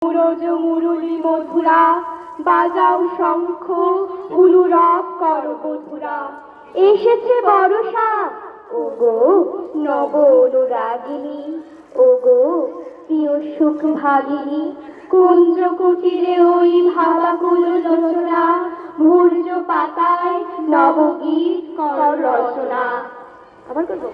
মুরজ মুরুলি মধুরা বাজাও শঙ্খ অনুরাগ করো মধুরা। এসেছে বর্ষা ওগো নব অনুরাগিনী, ওগো প্রিয় সুখ ভাগিনী। কুঞ্জ কুটিরে ওই ভাবাকুল লোচনা, ভূর্য পাতায় নবগীত কর রচনা। আবার করবো।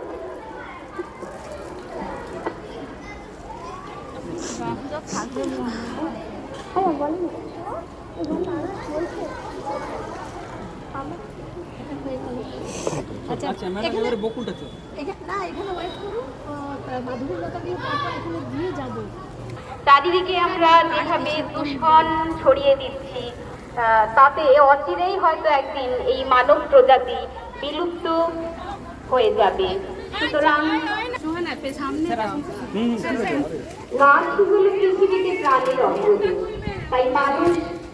চারিদিকে আমরা যেভাবে দূষণ ছড়িয়ে দিচ্ছি, তাতে অচিরেই হয়তো একদিন এই মানব প্রজাতি বিলুপ্ত হয়ে যাবে। সুতরাং গাছ হলো পৃথিবীতে প্রাণের অঙ্গী। তাই মানুষ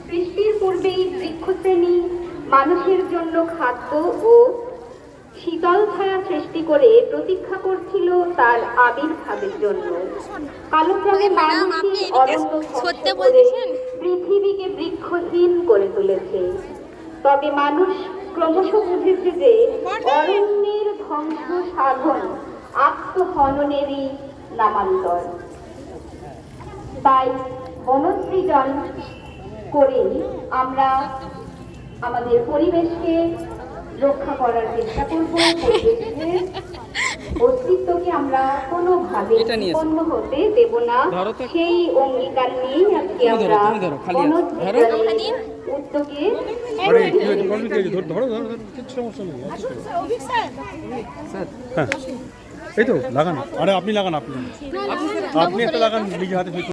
সৃষ্টির পূর্বেই বৃক্ষশ্রেণী মানুষের জন্য খাদ্য ও শীতল ছায়া সৃষ্টি করে প্রতীক্ষা করছিল তার আবির্ভাবের জন্য। কালক্রমে মানুষই অরণ্য ধ্বংস করে পৃথিবীকে বৃক্ষহীন করে তুলেছে। তবে মানুষ ক্রমশ বুঝেছে যে অরণ্যের ধ্বংস সাধন আত্মহননেরই নামান্তর। তাই বনসৃজন করেই আমরা আমাদের পরিবেশকে রক্ষা করার চেষ্টা করব, পরিবেশের অস্তিত্বকে আমরা কোনোভাবে বিপন্ন হতে দেব না, সেই অঙ্গীকার নিয়েই আজকে আমরা বনসৃজনের উদ্যোগে এই তো লাগান। আরে আপনি লাগান, আপনি একটা লাগান, নিজে হাতে